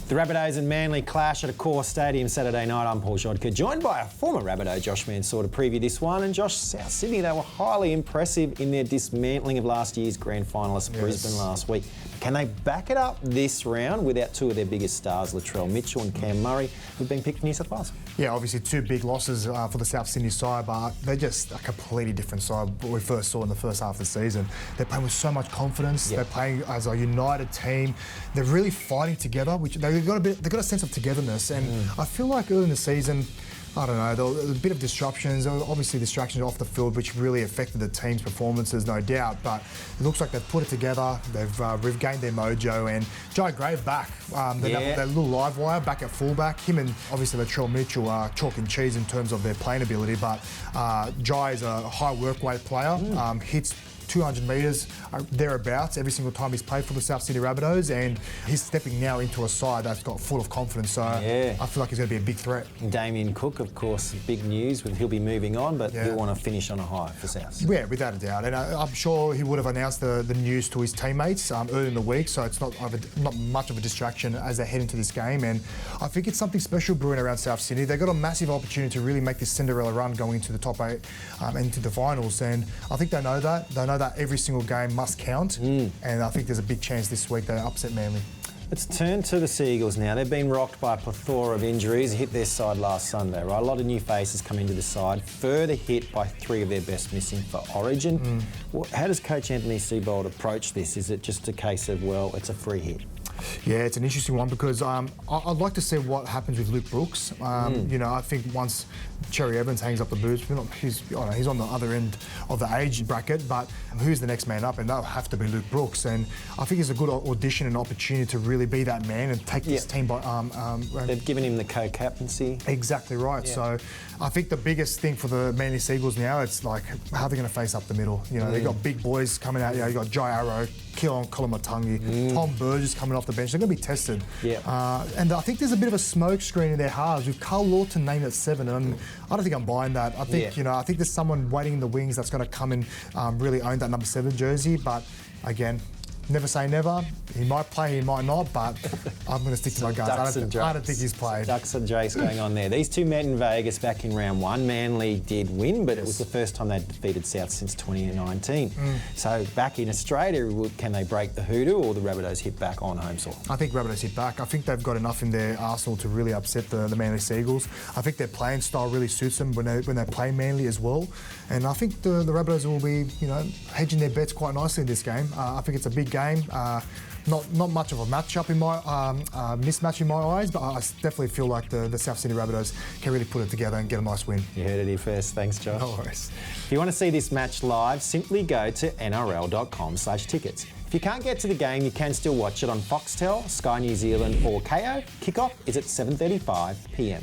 The Rabbitohs and Manly clash at a core stadium Saturday night. I'm Paul Grzadka, joined by a former Rabbitoh, Josh Mansour, to preview this one. And Josh, South Sydney, they were highly impressive in their dismantling of last year's grand finalist Brisbane last week. Can they back it up this round without two of their biggest stars, Latrell Mitchell and Cam Murray, who've been picked for New South Wales? Yeah, obviously two big losses for the South Sydney side, but they're just a completely different side what we first saw in the first half of the season. They're playing with so much confidence. They're playing as a united team. They're really fighting together, which they've got a sense of togetherness. And I feel like early in the season, I don't know, there was a bit of disruptions, obviously distractions off the field, which really affected the team's performances, no doubt. But it looks like they've put it together. They've regained their mojo, and Jai Gray back. That little live wire back at fullback. Him and obviously Latrell Mitchell are chalk and cheese in terms of their playing ability. But Jai is a high work rate player. Hits 200 metres thereabouts every single time he's played for the South Sydney Rabbitohs, and he's stepping now into a side that's got full of confidence, so I feel like he's going to be a big threat. Damien Cook, of course, big news, he'll be moving on, but he'll want to finish on a high for South. Yeah, without a doubt, and I'm sure he would have announced the news to his teammates early in the week, so it's not much of a distraction as they head into this game, and I think it's something special brewing around South Sydney. They've got a massive opportunity to really make this Cinderella run going into the top 8 and into the finals, and I think they know that. They know that every single game must count, and I think there's a big chance this week they upset Manly. Let's turn to the Seagulls now. They've been rocked by a plethora of injuries, hit their side last Sunday, right? A lot of new faces come into the side, further hit by 3 of their best missing for Origin. How does Coach Anthony Seibold approach this? Is it just a case of, well, it's a free hit? Yeah, it's an interesting one because I'd like to see what happens with Luke Brooks. You know, I think once Cherry Evans hangs up the boots, he's on the other end of the age bracket, but who's the next man up? And that'll have to be Luke Brooks. And I think it's a good audition and opportunity to really be that man and take this team by They've given him the co-captaincy. Exactly right. So I think the biggest thing for the Manly Seagulls now, it's like how they're going to face up the middle. You know, they've got big boys coming out. You know, you've got Jai Arrow, Keelan Koloamatangi, Tom Burgess coming off the bench. They're going to be tested. And I think there's a bit of a smoke screen in their halves with Carl Lawton named at 7, and I don't think I'm buying that. I think I think there's someone waiting in the wings that's going to come and really own that number 7 jersey. But again, never say never. He might play, he might not, but I'm going to stick to my guns. I don't think he's played. Ducks and Drakes going on there. These two met in Vegas back in round 1. Manly did win, but it was the first time they'd defeated South since 2019. So back in Australia, can they break the hoodoo, or the Rabbitohs hit back on home soil? I think Rabbitohs hit back. I think they've got enough in their arsenal to really upset the Manly Seagulls. I think their playing style really suits them when they play Manly as well. And I think the Rabbitohs will be, hedging their bets quite nicely in this game. I think it's a big game. Not much of a matchup in my mismatch in my eyes, but I definitely feel like the South Sydney Rabbitohs can really put it together and get a nice win. You heard it here first. Thanks, Josh. No worries. If you want to see this match live, simply go to nrl.com/tickets. If you can't get to the game, you can still watch it on Foxtel, Sky New Zealand or KO. Kickoff is at 7:35 p.m.